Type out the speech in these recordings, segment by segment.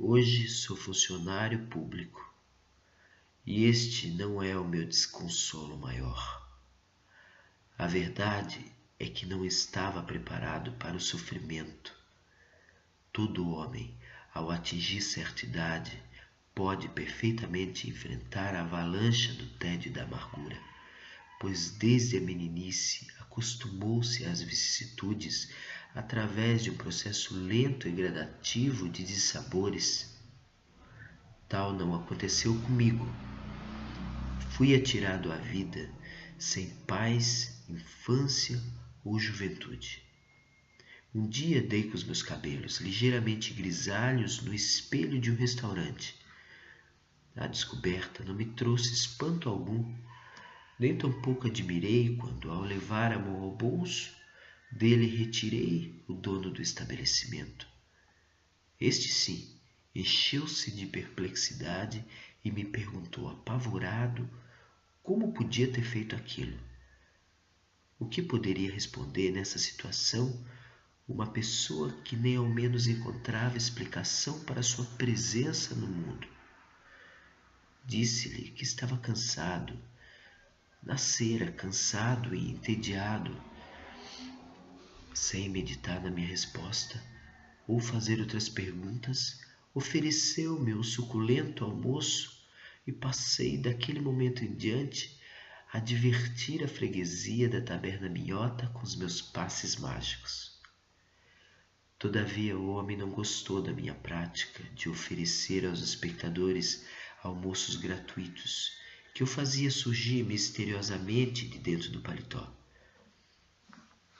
Hoje sou funcionário público, e este não é o meu desconsolo maior. A verdade é que não estava preparado para o sofrimento. Todo homem, ao atingir certa idade, pode perfeitamente enfrentar a avalanche do tédio e da amargura, pois desde a meninice acostumou-se às vicissitudes através de um processo lento e gradativo de dissabores. Tal não aconteceu comigo. Fui atirado à vida sem paz, infância ou juventude. Um dia dei com os meus cabelos ligeiramente grisalhos no espelho de um restaurante. A descoberta não me trouxe espanto algum, nem tampouco admirei quando, ao levar a mão ao bolso, dele retirei o dono do estabelecimento. Este sim encheu-se de perplexidade e me perguntou apavorado como podia ter feito aquilo. O que poderia responder nessa situação uma pessoa que nem ao menos encontrava explicação para sua presença no mundo? Disse-lhe que estava cansado, nascera cansado e entediado. Sem meditar na minha resposta ou fazer outras perguntas, ofereceu-me um suculento almoço e passei daquele momento em diante a divertir a freguesia da Taberna Minhota com os meus passes mágicos. Todavia o homem não gostou da minha prática de oferecer aos espectadores almoços gratuitos, que eu fazia surgir misteriosamente de dentro do paletó.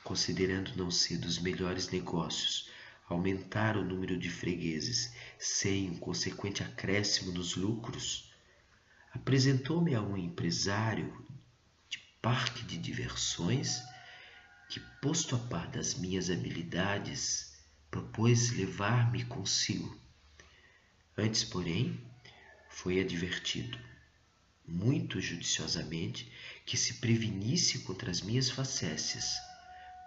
Considerando não ser dos melhores negócios aumentar o número de fregueses sem um consequente acréscimo nos lucros, apresentou-me a um empresário de parque de diversões que, posto a par das minhas habilidades, propôs levar-me consigo. Antes, porém, foi advertido, muito judiciosamente, que se prevenisse contra as minhas facécias,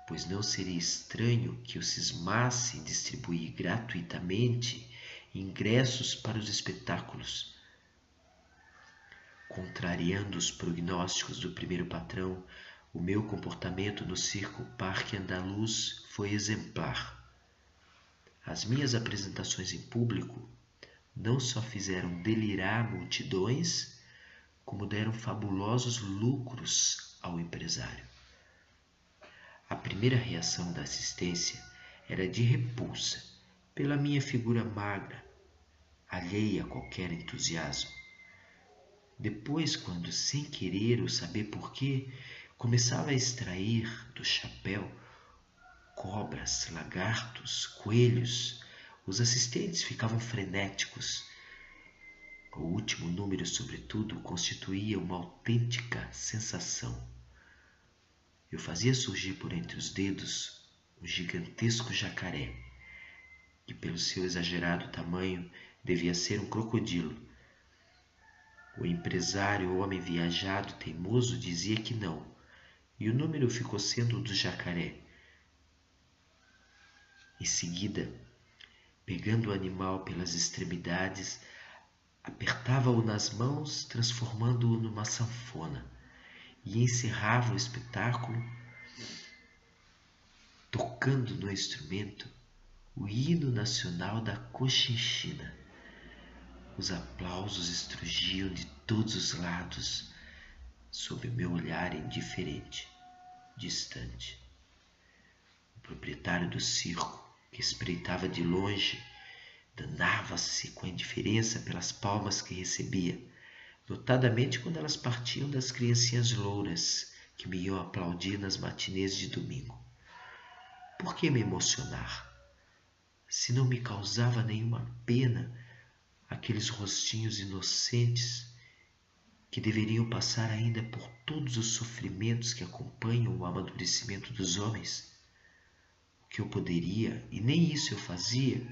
pois não seria estranho que eu cismasse em distribuir gratuitamente ingressos para os espetáculos. Contrariando os prognósticos do primeiro patrão, o meu comportamento no circo Parque Andaluz foi exemplar. As minhas apresentações em público não só fizeram delirar multidões, como deram fabulosos lucros ao empresário. A primeira reação da assistência era de repulsa pela minha figura magra, alheia a qualquer entusiasmo. Depois, quando, sem querer ou saber porquê, começava a extrair do chapéu cobras, lagartos, coelhos, os assistentes ficavam frenéticos. O último número, sobretudo, constituía uma autêntica sensação. Eu fazia surgir por entre os dedos um gigantesco jacaré, que pelo seu exagerado tamanho devia ser um crocodilo. O empresário, homem viajado e teimoso, dizia que não, e o número ficou sendo o do jacaré. Em seguida, pegando o animal pelas extremidades, apertava-o nas mãos, transformando-o numa sanfona, e encerrava o espetáculo tocando no instrumento o hino nacional da Cochinchina. Os aplausos estrugiam de todos os lados, sob meu olhar indiferente, distante. O proprietário do circo, que espreitava de longe, danava-se com a indiferença pelas palmas que recebia, notadamente quando elas partiam das criancinhas louras que me iam aplaudir nas matinês de domingo. Por que me emocionar, se não me causava nenhuma pena aqueles rostinhos inocentes que deveriam passar ainda por todos os sofrimentos que acompanham o amadurecimento dos homens? O que eu poderia, e nem isso eu fazia,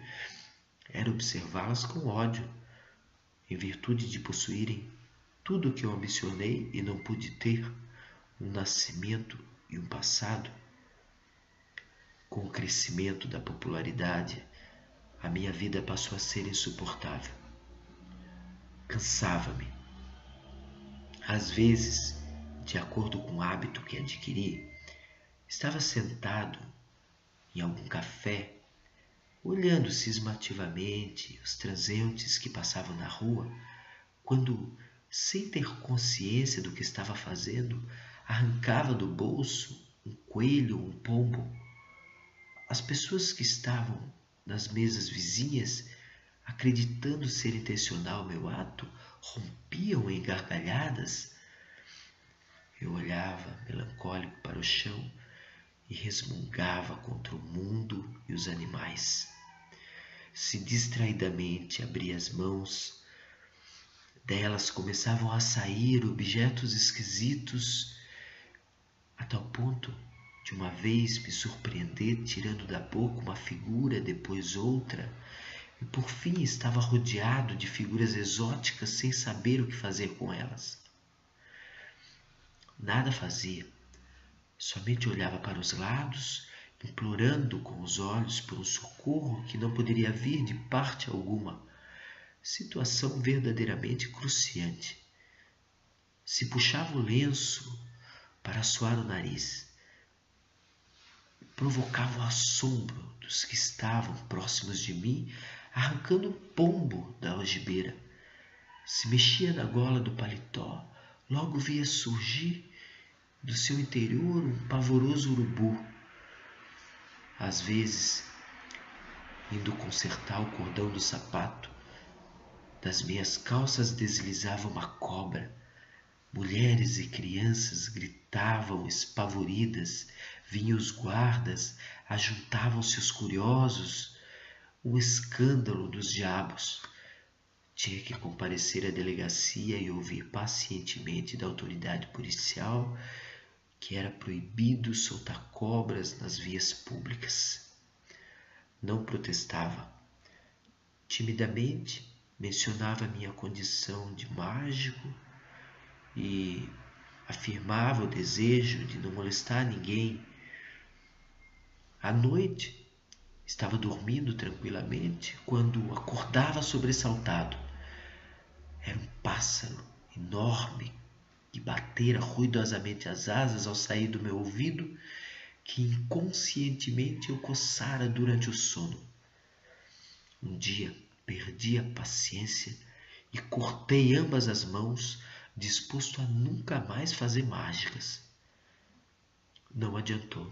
era observá-las com ódio, em virtude de possuírem tudo o que eu ambicionei e não pude ter, um nascimento e um passado. Com o crescimento da popularidade, a minha vida passou a ser insuportável. Cansava-me. Às vezes, de acordo com o hábito que adquiri, estava sentado em algum café, olhando cismativamente os transeuntes que passavam na rua, quando, sem ter consciência do que estava fazendo, arrancava do bolso um coelho ou um pombo. As pessoas que estavam nas mesas vizinhas, acreditando ser intencional o meu ato, rompiam em gargalhadas. Eu olhava melancólico para o chão e resmungava contra o mundo e os animais. Se distraidamente abria as mãos, delas começavam a sair objetos esquisitos, a tal ponto de uma vez me surpreender tirando da boca uma figura, depois outra, e por fim estava rodeado de figuras exóticas sem saber o que fazer com elas. Nada fazia, somente olhava para os lados, implorando com os olhos por um socorro que não poderia vir de parte alguma. Situação verdadeiramente cruciante. Se puxava o lenço para assoar o nariz, provocava o assombro dos que estavam próximos de mim, arrancando um pombo da algibeira. Se mexia na gola do paletó, logo via surgir do seu interior um pavoroso urubu. Às vezes, indo consertar o cordão do sapato, das minhas calças deslizava uma cobra. Mulheres e crianças gritavam espavoridas, vinham os guardas, ajuntavam-se os curiosos, um escândalo dos diabos. Tinha que comparecer à delegacia e ouvir pacientemente da autoridade policial que era proibido soltar cobras nas vias públicas. Não protestava. Timidamente mencionava minha condição de mágico e afirmava o desejo de não molestar ninguém. À noite, estava dormindo tranquilamente quando acordava sobressaltado. Era um pássaro enorme que batera ruidosamente as asas ao sair do meu ouvido, que inconscientemente eu coçara durante o sono. Um dia perdi a paciência e cortei ambas as mãos, disposto a nunca mais fazer mágicas. Não adiantou.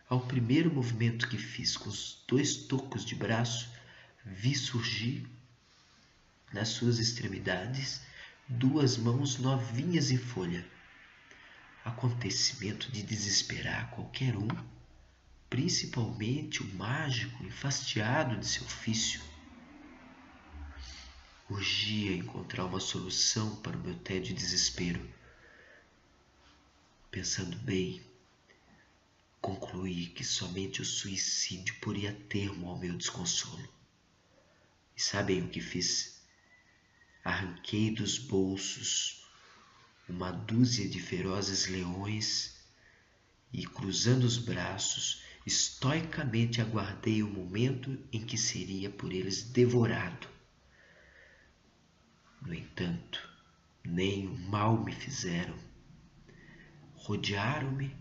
Ao primeiro movimento que fiz com os 2 tocos de braço, vi surgir, nas suas extremidades, 2 mãos novinhas em folha. Acontecimento de desesperar qualquer um, principalmente o mágico enfastiado de seu ofício. Urgia encontrar uma solução para o meu tédio e desespero. Pensando bem, concluí que somente o suicídio poria termo ao meu desconsolo. E sabem o que fiz? Arranquei dos bolsos uma dúzia de ferozes leões e, cruzando os braços, estoicamente aguardei o momento em que seria por eles devorado. No entanto, nem o mal me fizeram. Rodearam-me,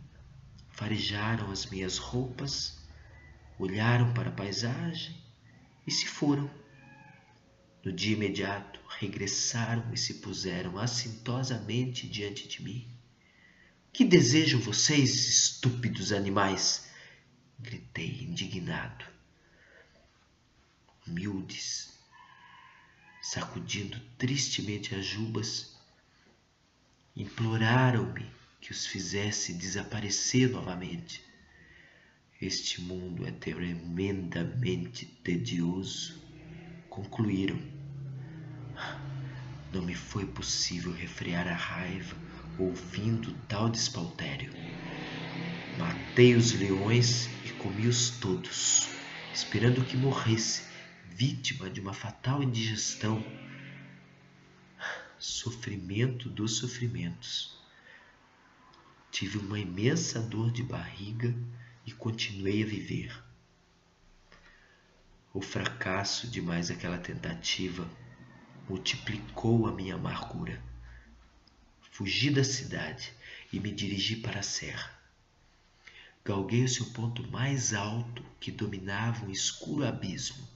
farejaram as minhas roupas, olharam para a paisagem e se foram. No dia imediato, regressaram e se puseram assintosamente diante de mim. Que desejam vocês, estúpidos animais? Gritei, indignado. Humildes, sacudindo tristemente as jubas, imploraram-me que os fizesse desaparecer novamente. Este mundo é tremendamente tedioso, concluíram. Não me foi possível refrear a raiva ouvindo tal despautério. Matei os leões e comi-os todos, esperando que morresse, vítima de uma fatal indigestão. Sofrimento dos sofrimentos. Tive uma imensa dor de barriga e continuei a viver. O fracasso de mais aquela tentativa multiplicou a minha amargura. Fugi da cidade e me dirigi para a serra. Galguei o seu ponto mais alto, que dominava um escuro abismo,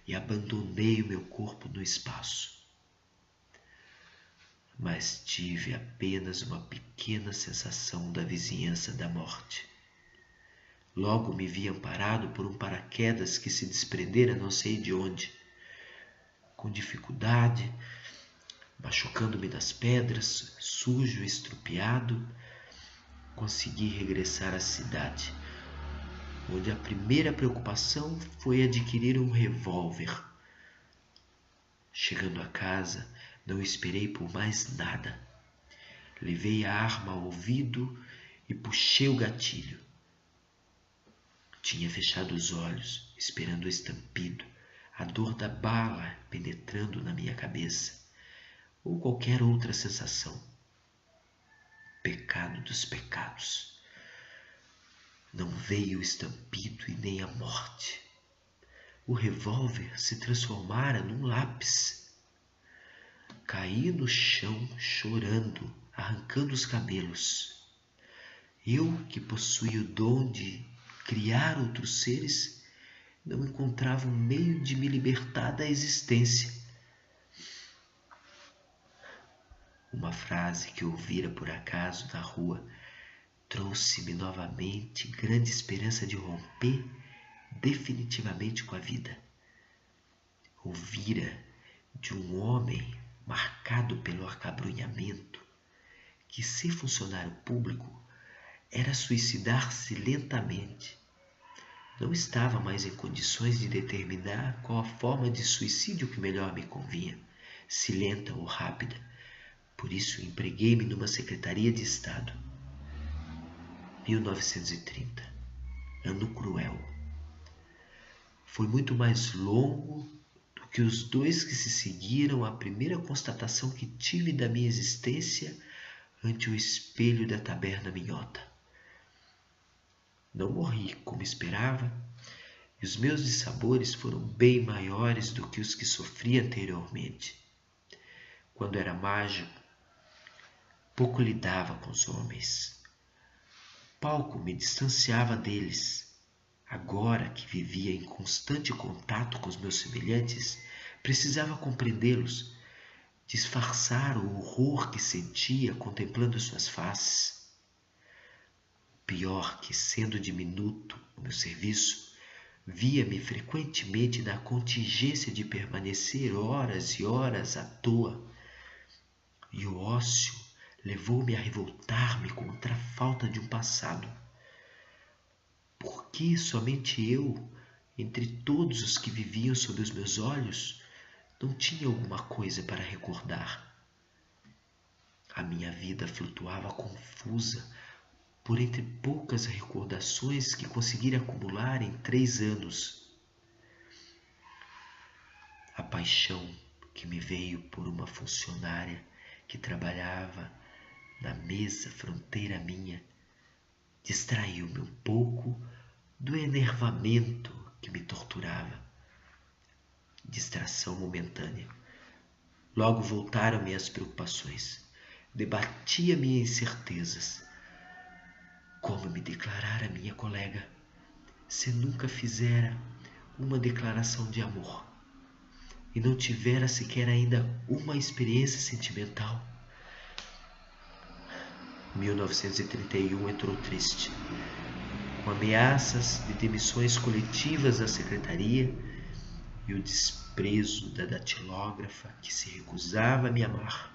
e abandonei o meu corpo no espaço. Mas tive apenas uma pequena sensação da vizinhança da morte. Logo me vi amparado por um paraquedas que se desprendera não sei de onde. Com dificuldade, machucando-me nas pedras, sujo e estrupiado, consegui regressar à cidade, onde a primeira preocupação foi adquirir um revólver. Chegando a casa, não esperei por mais nada. Levei a arma ao ouvido e puxei o gatilho. Tinha fechado os olhos, esperando o estampido, a dor da bala penetrando na minha cabeça, ou qualquer outra sensação. Pecado dos pecados. Não veio o estampido e nem a morte. O revólver se transformara num lápis. Caí no chão chorando, arrancando os cabelos. Eu, que possuía o dom de criar outros seres, não encontrava um meio de me libertar da existência. Uma frase que ouvira por acaso na rua trouxe-me novamente grande esperança de romper definitivamente com a vida. Ouvira de um homem marcado pelo acabrunhamento que, ser funcionário público, era suicidar-se lentamente. Não estava mais em condições de determinar qual a forma de suicídio que melhor me convinha, se lenta ou rápida. Por isso empreguei-me numa secretaria de Estado. 1930, ano cruel. Foi muito mais longo do que os dois que se seguiram à primeira constatação que tive da minha existência ante o espelho da taberna minhota. Não morri como esperava, e os meus dissabores foram bem maiores do que os que sofri anteriormente. Quando era mágico, pouco lidava com os homens. O palco me distanciava deles. Agora que vivia em constante contato com os meus semelhantes, precisava compreendê-los, disfarçar o horror que sentia contemplando suas faces. Pior que, sendo diminuto o meu serviço, via-me frequentemente na contingência de permanecer horas e horas à toa, e o ócio levou-me a revoltar-me contra a falta de um passado. Por que somente eu, entre todos os que viviam sob os meus olhos, não tinha alguma coisa para recordar? A minha vida flutuava confusa por entre poucas recordações que consegui acumular em 3 anos. A paixão que me veio por uma funcionária que trabalhava na mesa fronteira minha distraiu-me um pouco do enervamento que me torturava. Distração momentânea. Logo voltaram-me as preocupações. Debatia-me incertezas. Como me declarar a minha colega, se nunca fizera uma declaração de amor e não tivera sequer ainda uma experiência sentimental? 1931 entrou triste, com ameaças de demissões coletivas da secretaria e o desprezo da datilógrafa que se recusava a me amar.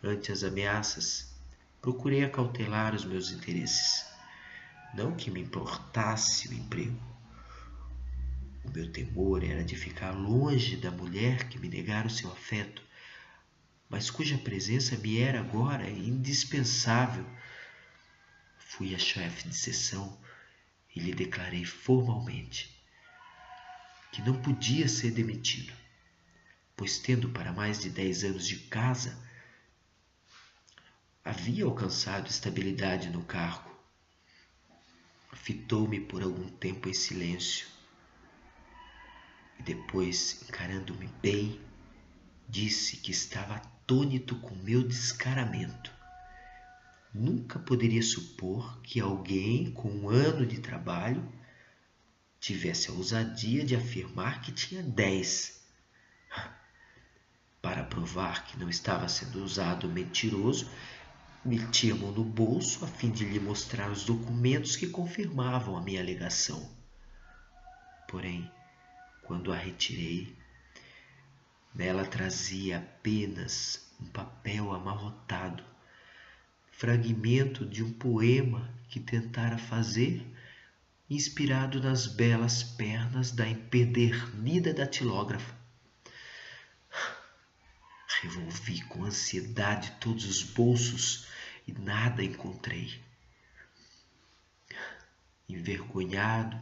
Ante as ameaças, procurei acautelar os meus interesses. Não que me importasse o emprego. O meu temor era de ficar longe da mulher que me negara o seu afeto, mas cuja presença me era agora indispensável. Fui a chefe de seção e lhe declarei formalmente que não podia ser demitido, pois, tendo para mais de 10 anos de casa, havia alcançado estabilidade no cargo. Fitou-me por algum tempo em silêncio. depois, encarando-me bem, disse que estava atônito com meu descaramento. Nunca poderia supor que alguém com 1 ano de trabalho tivesse a ousadia de afirmar que tinha 10. Para provar que não estava sendo usado mentiroso, meti a mão no bolso a fim de lhe mostrar os documentos que confirmavam a minha alegação. Porém, quando a retirei, nela trazia apenas um papel amarrotado, fragmento de um poema que tentara fazer, inspirado nas belas pernas da empedernida datilógrafa. Revolvi com ansiedade todos os bolsos e nada encontrei. Envergonhado,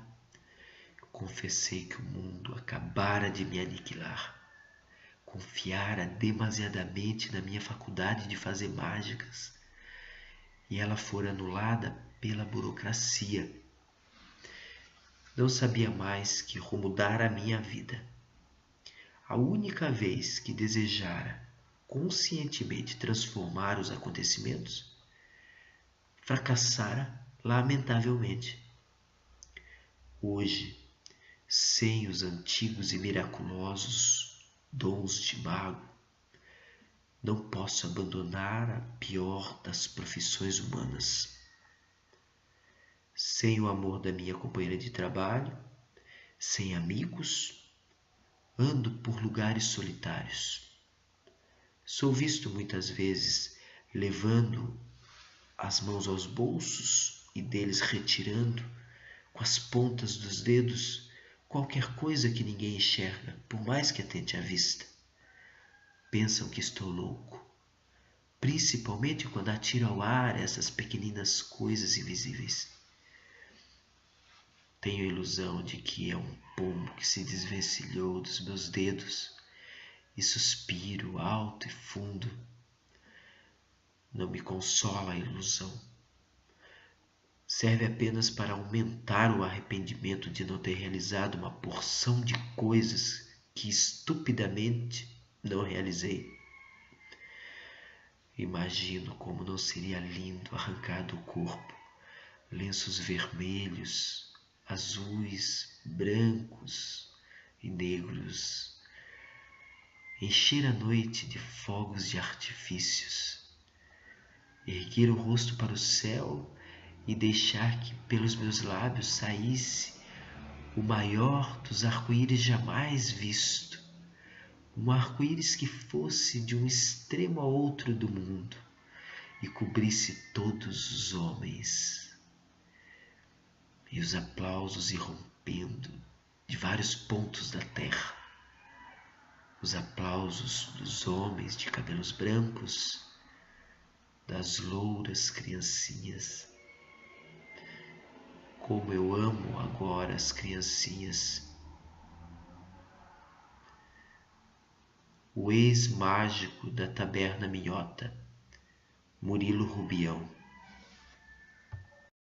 confessei que o mundo acabara de me aniquilar. Confiara demasiadamente na minha faculdade de fazer mágicas e ela fora anulada pela burocracia. Não sabia mais que rumo dar à minha vida. A única vez que desejara conscientemente transformar os acontecimentos, fracassara lamentavelmente. Hoje, sem os antigos e miraculosos dons de mago, não posso abandonar a pior das profissões humanas. Sem o amor da minha companheira de trabalho, sem amigos, ando por lugares solitários. Sou visto muitas vezes levando as mãos aos bolsos e deles retirando, com as pontas dos dedos, qualquer coisa que ninguém enxerga, por mais que atente à vista. Pensam que estou louco, principalmente quando atiro ao ar essas pequeninas coisas invisíveis. Tenho a ilusão de que é um pombo que se desvencilhou dos meus dedos e suspiro alto e fundo. Não me consola a ilusão. Serve apenas para aumentar o arrependimento de não ter realizado uma porção de coisas que estupidamente não realizei. Imagino como não seria lindo arrancar do corpo lenços vermelhos, azuis, brancos e negros, encher a noite de fogos de artifícios, erguer o rosto para o céu e deixar que pelos meus lábios saísse o maior dos arco-íris jamais visto, um arco-íris que fosse de um extremo a outro do mundo e cobrisse todos os homens. E os aplausos irrompendo de vários pontos da terra, os aplausos dos homens de cabelos brancos, das louras criancinhas. Como eu amo agora as criancinhas. O ex-mágico da Taberna Minhota, Murilo Rubião.